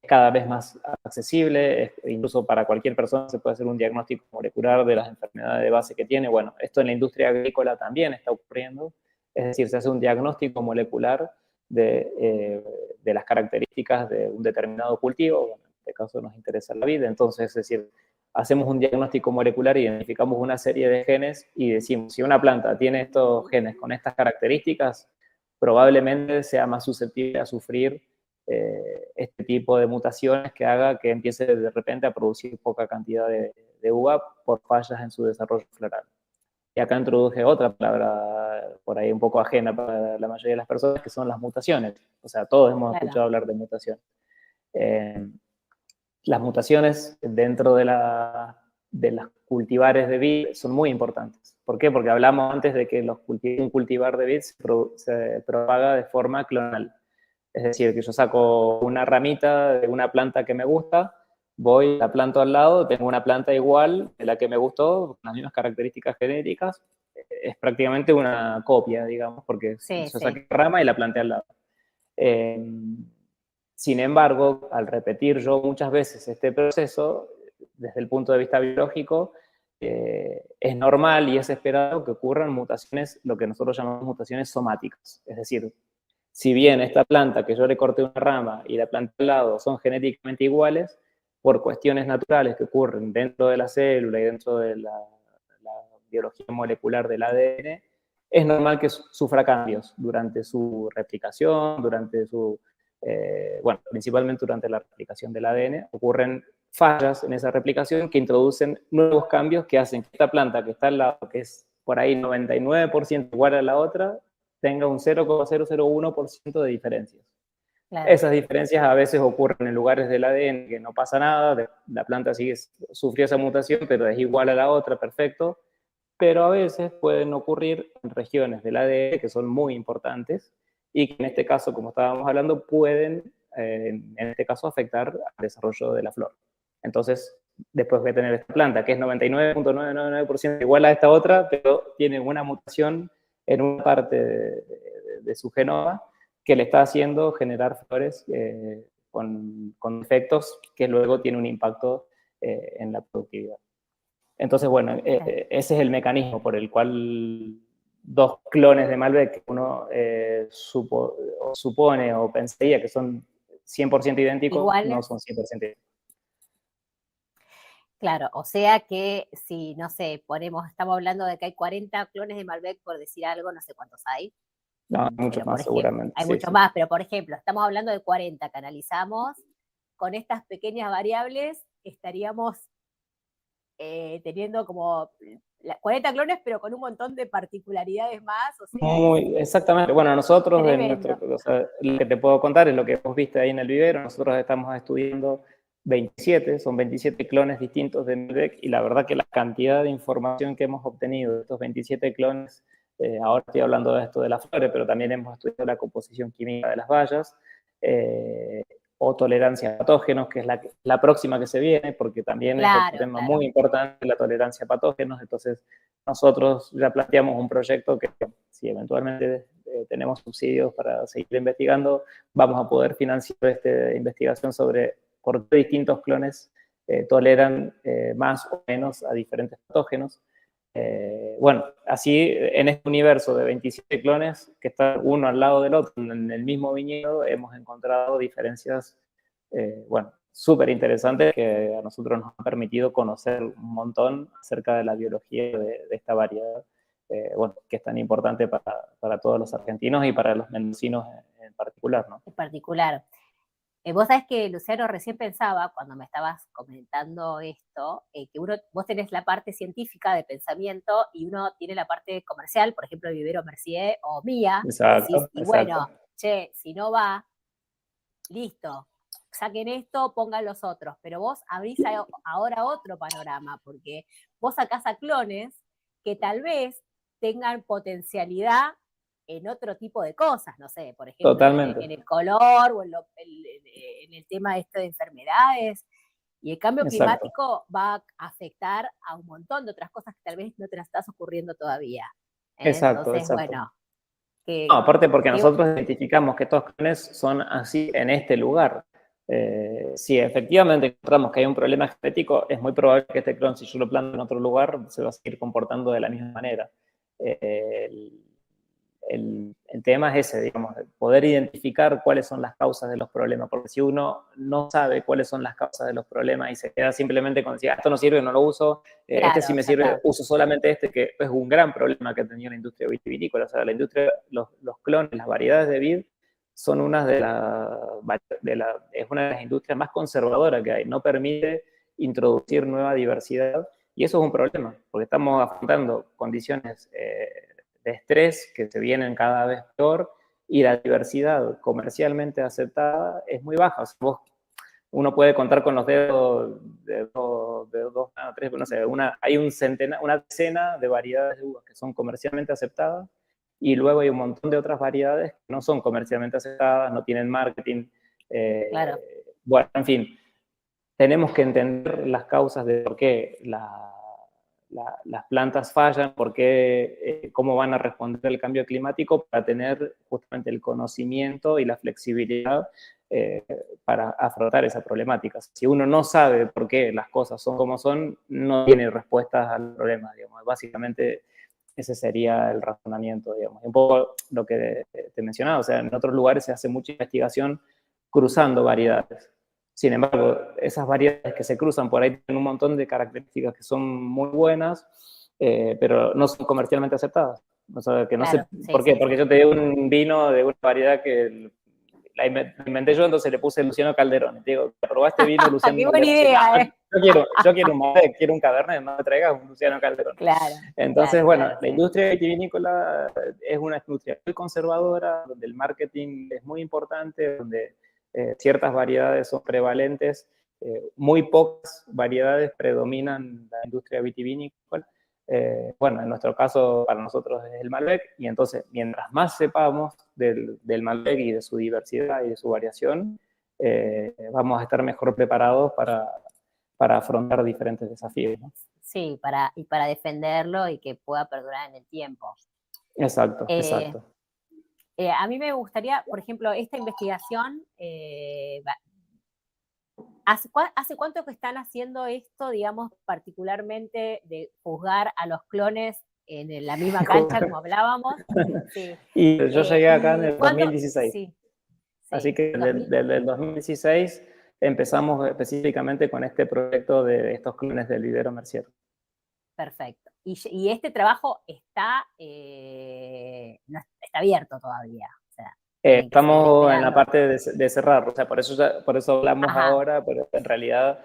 es cada vez más accesible, incluso para cualquier persona se puede hacer un diagnóstico molecular de las enfermedades de base que tiene. Bueno, esto en la industria agrícola también está ocurriendo, es decir, se hace un diagnóstico molecular de las características de un determinado cultivo, bueno, en este caso nos interesa la vid, entonces, es decir, hacemos un diagnóstico molecular, identificamos una serie de genes y decimos, si una planta tiene estos genes con estas características, probablemente sea más susceptible a sufrir este tipo de mutaciones que haga que empiece de repente a producir poca cantidad de uva por fallas en su desarrollo floral. Y acá introduje otra palabra por ahí un poco ajena para la mayoría de las personas, que son las mutaciones. O sea, todos hemos escuchado hablar de mutaciones. Las mutaciones dentro de las cultivares de vid son muy importantes. ¿Por qué? Porque hablamos antes de que un cultivar de vid se propaga de forma clonal. Es decir, que yo saco una ramita de una planta que me gusta, voy, la planto al lado, tengo una planta igual de la que me gustó, con las mismas características genéticas, es prácticamente una copia, digamos, porque yo saqué la rama y la planté al lado. Sin embargo, al repetir yo muchas veces este proceso, desde el punto de vista biológico, es normal y es esperado que ocurran mutaciones, lo que nosotros llamamos mutaciones somáticas. Es decir, si bien esta planta que yo le corté una rama y la planté al lado son genéticamente iguales, por cuestiones naturales que ocurren dentro de la célula y dentro de la biología molecular del ADN, es normal que sufra cambios durante su replicación, bueno, principalmente durante la replicación del ADN, ocurren fallas en esa replicación que introducen nuevos cambios que hacen que esta planta que está al lado, que es por ahí 99% igual a la otra, tenga un 0,001% de diferencias. Claro. Esas diferencias a veces ocurren en lugares del ADN que no pasa nada, la planta sufrió esa mutación, pero es igual a la otra, perfecto, pero a veces pueden ocurrir en regiones del ADN que son muy importantes y que en este caso, como estábamos hablando, pueden, en este caso, afectar al desarrollo de la flor. Entonces, después voy a tener esta planta que es 99,999% igual a esta otra, pero tiene una mutación en una parte de su genoma que le está haciendo generar flores con efectos que luego tiene un impacto en la productividad. Entonces, bueno, ese es el mecanismo por el cual dos clones de Malbec que uno supone o pensaría que son 100% idénticos, iguales, no son 100% idénticos. Claro, o sea que si, no sé, estamos hablando de que hay 40 clones de Malbec, por decir algo, no sé cuántos hay. No, muchos más seguramente. Hay muchos más, pero por ejemplo, estamos hablando de 40 que analizamos, con estas pequeñas variables estaríamos teniendo como 40 clones, pero con un montón de particularidades más. O sea, exactamente. Bueno, nosotros, o sea, lo que te puedo contar es lo que vos viste ahí en el vivero. Nosotros estamos estudiando 27, son 27 clones distintos de Malbec, y la verdad que la cantidad de información que hemos obtenido de estos 27 clones, ahora estoy hablando de esto de las flores, pero también hemos estudiado la composición química de las bayas, o tolerancia a patógenos, que es la próxima que se viene, porque también es otro tema muy importante, la tolerancia a patógenos. Entonces, nosotros ya planteamos un proyecto que, si eventualmente tenemos subsidios para seguir investigando, vamos a poder financiar esta investigación sobre por qué distintos clones toleran más o menos a diferentes patógenos. Bueno, así en este universo de 27 clones que están uno al lado del otro en el mismo viñedo, hemos encontrado diferencias, bueno, súper interesantes que a nosotros nos han permitido conocer un montón acerca de la biología de esta variedad, bueno, que es tan importante para todos los argentinos y para los mendocinos en particular, ¿no? En particular. Vos sabés que, Luciano, recién pensaba, cuando me estabas comentando esto, que vos tenés la parte científica de pensamiento y uno tiene la parte comercial, por ejemplo, Vivero Mercier o mía, que decís, Exacto, y exacto. bueno, che, si no va, listo, saquen esto, pongan los otros, pero vos abrís ahora otro panorama, porque vos sacás a clones que tal vez tengan potencialidad en otro tipo de cosas, no sé, por ejemplo, Totalmente. en el color o en el tema este de enfermedades. Y el cambio Exacto. climático va a afectar a un montón de otras cosas que tal vez no te las estás ocurriendo todavía. Exacto, Entonces, exacto. bueno, No, que, aparte porque que, nosotros identificamos que estos clones son así en este lugar. Si efectivamente encontramos que hay un problema genético, es muy probable que este clon, si yo lo planto en otro lugar, se va a seguir comportando de la misma manera. El, el tema es ese, digamos, poder identificar cuáles son las causas de los problemas, porque si uno no sabe cuáles son las causas de los problemas y se queda simplemente con decir, esto no sirve, no lo uso, este sí claro, me ya sirve, está. uso solamente este, que es un gran problema que tenía la industria vitivinícola. O sea, la industria, los clones, las variedades de vid, son una es una de las industrias más conservadoras que hay, no permite introducir nueva diversidad, y eso es un problema, porque estamos afrontando condiciones de estrés que se vienen cada vez peor, y la diversidad comercialmente aceptada es muy baja. O sea, uno puede contar con los dedos de dos, tres, no sé, hay una decena de variedades de uvas que son comercialmente aceptadas, y luego hay un montón de otras variedades que no son comercialmente aceptadas, no tienen marketing. Claro. Bueno, en fin, tenemos que entender las causas de por qué las plantas fallan, por qué, cómo van a responder al cambio climático, para tener justamente el conocimiento y la flexibilidad eh, para afrontar esa problemática. Si uno no sabe por qué las cosas son como son, no tiene respuestas al problema, digamos. Básicamente ese sería el razonamiento, digamos. Un poco lo que te mencionaba, o sea, en otros lugares se hace mucha investigación cruzando variedades. Sin embargo, esas variedades que se cruzan por ahí tienen un montón de características que son muy buenas, pero no son comercialmente aceptadas. O sea, que no sé Claro, sí, por qué, sí, porque sí. yo te di un vino de una variedad que la inventé yo, entonces le puse Luciano Calderón. Y te digo, ¿probaste vino Luciano Qué buena Calderón? Sí, idea, no, yo quiero un Malbec, quiero un Cabernet, no me traigas un Luciano Calderón. Claro, Entonces, claro, bueno, claro, la sí. industria vitivinícola es una industria muy conservadora, donde el marketing es muy importante, donde ciertas variedades son prevalentes, muy pocas variedades predominan la industria vitivinícola. Bueno, en nuestro caso, para nosotros es el Malbec, y entonces, mientras más sepamos del Malbec y de su diversidad y de su variación, vamos a estar mejor preparados para afrontar diferentes desafíos, ¿no? Sí, y para defenderlo y que pueda perdurar en el tiempo. Exacto, Eh, exacto. a mí me gustaría, por ejemplo, esta investigación, ¿hace cuánto que están haciendo esto, digamos, particularmente de juzgar a los clones en la misma cancha, como hablábamos? Sí. Y yo llegué acá en ¿Y el cuándo? 2016, Sí, así sí, que desde el 2016 empezamos específicamente con este proyecto de estos clones del vivero Mercier. perfecto. Y este trabajo no está abierto todavía, o sea, tienen que seguir Estamos en la esperando. parte de cerrar, o sea, por eso hablamos Ajá, ahora, pero en realidad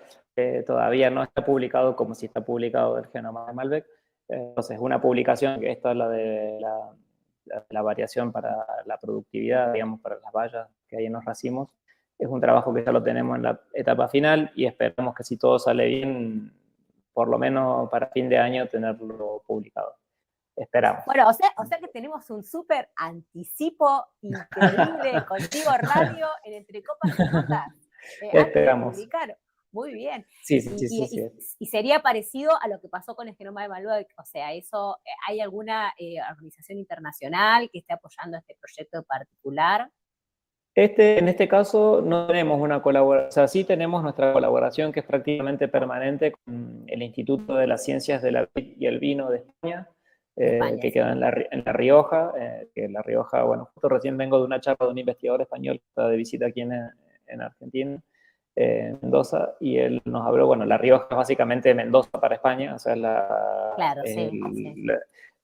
todavía no está publicado como si está publicado el genoma de Malbec. Entonces, una publicación, que esta es la variación para la productividad, digamos, para las bayas que hay en los racimos, es un trabajo que ya lo tenemos en la etapa final, y esperamos que, si todo sale bien, por lo menos para fin de año tenerlo publicado. Esperamos. bueno, o sea que tenemos un súper anticipo increíble contigo radio en Entre Copas y Notas, antes de Esperamos. publicar. Muy bien. Sí, sí, sí, sí, sí. Y sería parecido a lo que pasó con el genoma de Malbec. O sea, ¿hay alguna organización internacional que esté apoyando este proyecto en particular? En este caso no tenemos una colaboración, o sea, sí tenemos nuestra colaboración que es prácticamente permanente con el Instituto de las Ciencias de la Vid y el Vino de España, España, que sí. queda en La Rioja, que La Rioja, bueno, justo recién vengo de una charla de un investigador español que está de visita aquí en Argentina, en Mendoza, y él nos habló, bueno, La Rioja es básicamente Mendoza para España, o sea, Claro, sí, sí.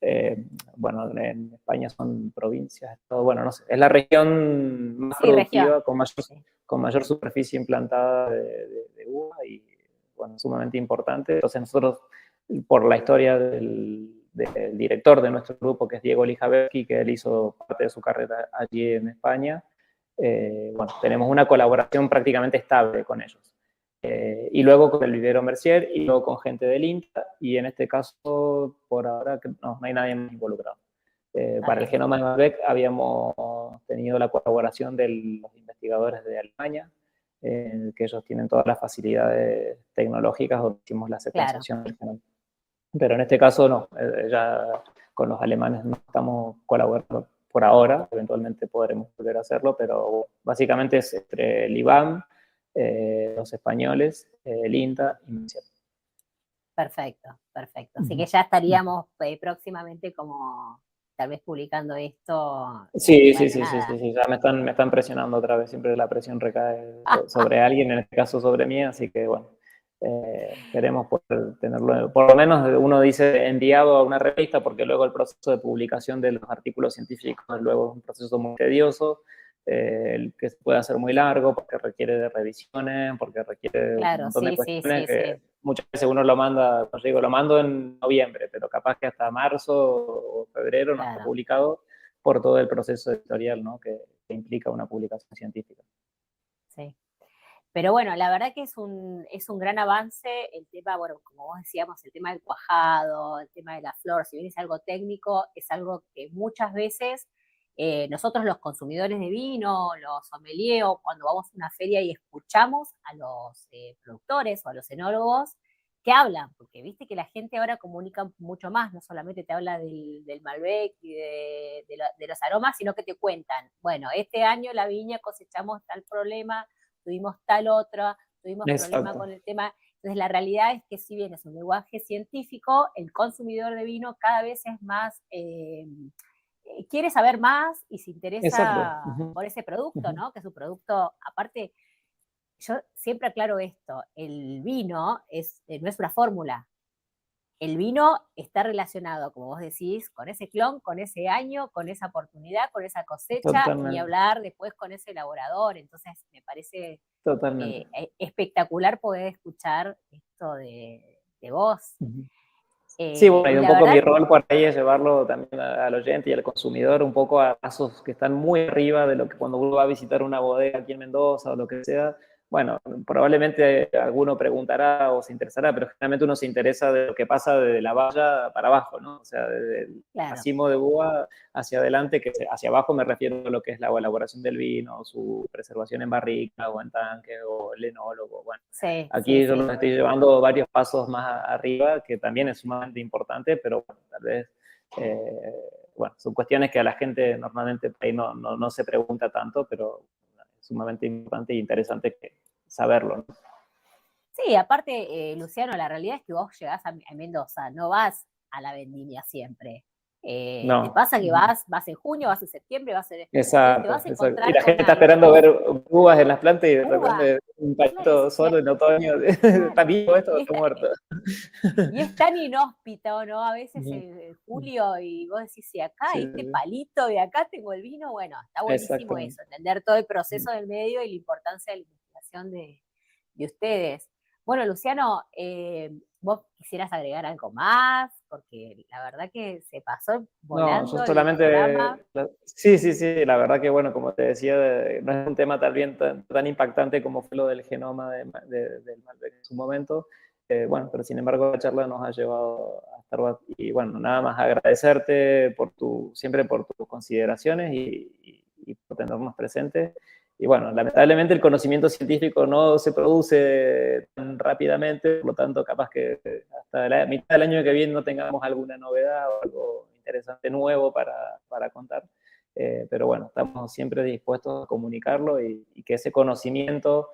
eh, bueno, en España son provincias, todo, bueno, no sé, es la región más Sí, región. productiva Sí, con mayor superficie implantada de uva y, bueno, sumamente importante. Entonces nosotros, por la historia del director de nuestro grupo, que es Diego Lijaberki, que él hizo parte de su carrera allí en España, bueno, tenemos una colaboración prácticamente estable con ellos. Y luego con el vivero Mercier y luego con gente del INTA, y en este caso, por ahora, no hay nadie más involucrado. está Para el bien. genoma de Malbec habíamos tenido la colaboración de los investigadores de Alemania, que ellos tienen todas las facilidades tecnológicas donde hicimos la Claro. secuenciación del genoma. Pero en este caso no, ya con los alemanes no estamos colaborando por ahora, eventualmente podremos volver a hacerlo, pero básicamente es entre el IBAM, los españoles, el INTA y Mercier. Perfecto, perfecto. Así que Ujú. ya estaríamos próximamente como tal vez publicando esto. Sí, sí, Bueno, sí, sí, sí, nada. sí, ya me están presionando otra vez, siempre la presión recae Ah, sobre alguien, en este caso sobre mí, así que bueno, esperemos poder tenerlo, por lo menos uno dice enviado a una revista, porque luego el proceso de publicación de los artículos científicos luego es un proceso muy tedioso, el que puede hacer muy largo, porque requiere de revisiones, porque requiere un claro, montón de sí, sí, cuestiones sí, que sí. muchas veces uno lo manda, no digo, lo mando en noviembre, pero capaz que hasta marzo o febrero no está Claro, publicado por todo el proceso editorial, ¿no? que implica una publicación científica. sí. Pero bueno, la verdad que es un gran avance el tema, bueno, como vos decíamos, el tema del cuajado, el tema de la flor, si bien es algo técnico, es algo que muchas veces nosotros los consumidores de vino, los sommeliers, o cuando vamos a una feria y escuchamos a los productores o a los enólogos que hablan, porque viste que la gente ahora comunica mucho más, no solamente te habla del Malbec y de los aromas, sino que te cuentan, bueno, este año la viña cosechamos tal problema, tuvimos tal otra, tuvimos problema Exacto, con el tema. Entonces, la realidad es que si bien es un lenguaje científico, el consumidor de vino cada vez es más, quiere saber más y se exacto. interesa Uh-huh, por ese producto, uh-huh. ¿no? Que es un producto, aparte, yo siempre aclaro esto, el vino no es una fórmula, el vino está relacionado, como vos decís, con ese clon, con ese año, con esa oportunidad, con esa cosecha, y ni Totalmente, hablar después con ese elaborador. Entonces, me parece totalmente. espectacular poder escuchar esto de vos. Uh-huh. Sí, bueno, y Y un la poco mi verdad, rol por ahí es llevarlo también al oyente y al consumidor un poco a pasos que están muy arriba de lo que cuando uno va a visitar una bodega aquí en Mendoza o lo que sea. Bueno, probablemente alguno preguntará o se interesará, pero generalmente uno se interesa de lo que pasa desde la valla para abajo, ¿no? O sea, desde el claro, racimo de uva hacia adelante, que hacia abajo me refiero a lo que es la elaboración del vino, su preservación en barrica o en tanque o el enólogo, bueno. sí, sí, Aquí yo sí, los estoy llevando varios pasos más arriba, que también es sumamente importante, pero bueno, tal vez, eh, bueno, son cuestiones que a la gente normalmente ahí no se pregunta tanto, pero es sumamente importante e interesante saberlo, ¿no? sí, aparte, Luciano, la realidad es que vos llegás a Mendoza, no vas a la vendimia siempre. Te No. pasa que vas en junio, vas en septiembre, entonces te Exacto, vas a exacto. Y encontrar la con gente está algo esperando que es ver uvas en las plantas y de uva. repente un Claro, palito solo en otoño. ¿Está claro. vivo esto o está muerto? Y es tan inhóspito, ¿no? A veces Ujú. en julio y vos decís, si acá Sí, este sí, palito de acá tengo el vino, bueno, está sí. buenísimo Exactamente. eso, entender todo el proceso del medio y la importancia de la investigación de ustedes. Bueno, Luciano, vos quisieras agregar algo más, porque la verdad que se pasó No, yo volando el programa. solamente, sí, sí, sí, la verdad que bueno, como te decía, no es un tema tan impactante como fue lo del genoma del Malbec en su momento. Bueno, pero sin embargo la charla nos ha llevado a estar, y bueno, nada más agradecerte siempre por tus consideraciones y por tenernos presentes. Y bueno, lamentablemente el conocimiento científico no se produce tan rápidamente, por lo tanto, capaz que hasta la mitad del año que viene no tengamos alguna novedad o algo interesante nuevo para contar. pero bueno, estamos siempre dispuestos a comunicarlo y que ese conocimiento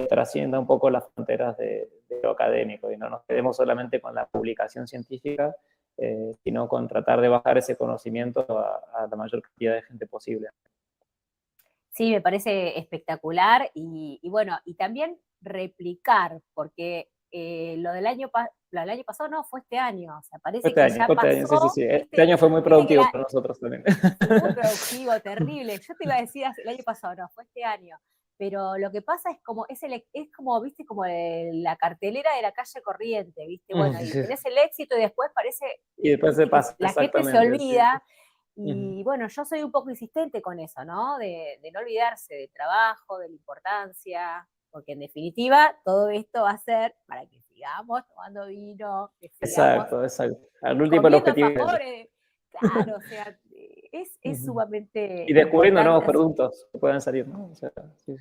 trascienda un poco las fronteras de lo académico y no nos quedemos solamente con la publicación científica, sino con tratar de bajar ese conocimiento a la mayor cantidad de gente posible. Sí, me parece espectacular y bueno, y también replicar, porque lo del año pasado no, fue este año, o sea, parece que ya Fue este año, sí, sí, pasó, sí. Este ¿viste? año fue muy Viste que productivo para nosotros también. fue muy productivo, terrible. Yo te iba a decir el año pasado, no, fue este año. Pero lo que pasa es como, es como, viste, como la cartelera de la calle corriente, viste, bueno, y Sí. tenés el éxito y después parece, Y después se viste, que pasa, la gente se exactamente. Sí. olvida. Y bueno, yo soy un poco insistente con eso, ¿no? De no olvidarse del trabajo, de la importancia, porque en definitiva todo esto va a ser para que sigamos tomando vino, que sigamos Exacto. Al último el comiendo objetivo es ese. alfajores. Claro, o sea, es Y sumamente descubriendo nuevos importante. productos que puedan salir, ¿no? O sea, sí.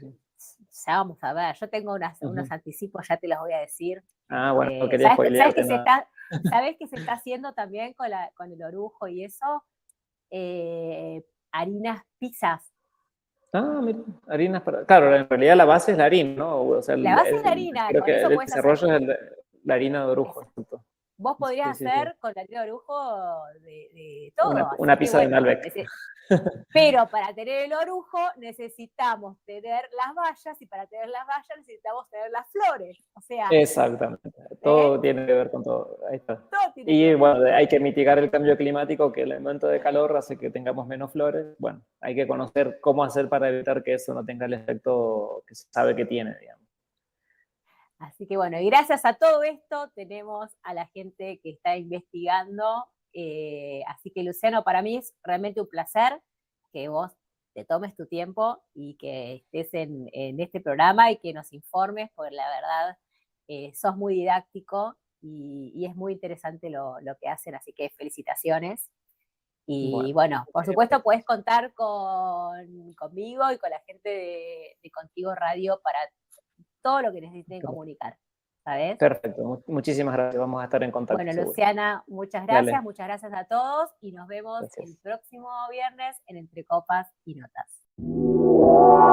Ya vamos a ver, yo tengo unos anticipos, ya te los voy a decir. Ah, bueno, no quería ¿Sabes spoilearte que nada. ¿sabés que se está haciendo también con el orujo y eso? Harinas pizzas. Ah, mira, harinas para... Claro, en realidad la base es la harina, ¿no? O sea, La base es la harina, creo con que eso el puedes hacer. desarrollo es la harina de orujo, exacto. Vos podrías Sí. hacer con la harina de orujo de todo, así Una que pizza de bueno, Malbec. pero para tener el orujo necesitamos tener las bayas y para tener las bayas necesitamos tener las flores. O sea, Exactamente. Todo tiene que ver con todo. Ahí está. todo tiene que Y ver. bueno, hay que mitigar el cambio climático, que el aumento de calor hace que tengamos menos flores. Bueno, hay que conocer cómo hacer para evitar que eso no tenga el efecto que se sabe que tiene, digamos. Así que bueno, y gracias a todo esto tenemos a la gente que está investigando. Así que Luciano, para mí es realmente un placer que vos te tomes tu tiempo y que estés en este programa y que nos informes, porque la verdad sos muy didáctico y es muy interesante lo que hacen, así que felicitaciones. Y Bueno, bueno, por muchas supuesto gracias. puedes contar conmigo y con la gente de Contigo Radio para todo lo que necesiten comunicar, ¿sabes? Perfecto, muchísimas gracias. Vamos a estar en contacto, Bueno, seguro. Luciana, Dale, muchas gracias a todos y nos vemos el gracias. próximo viernes en Entre Copas y Notas.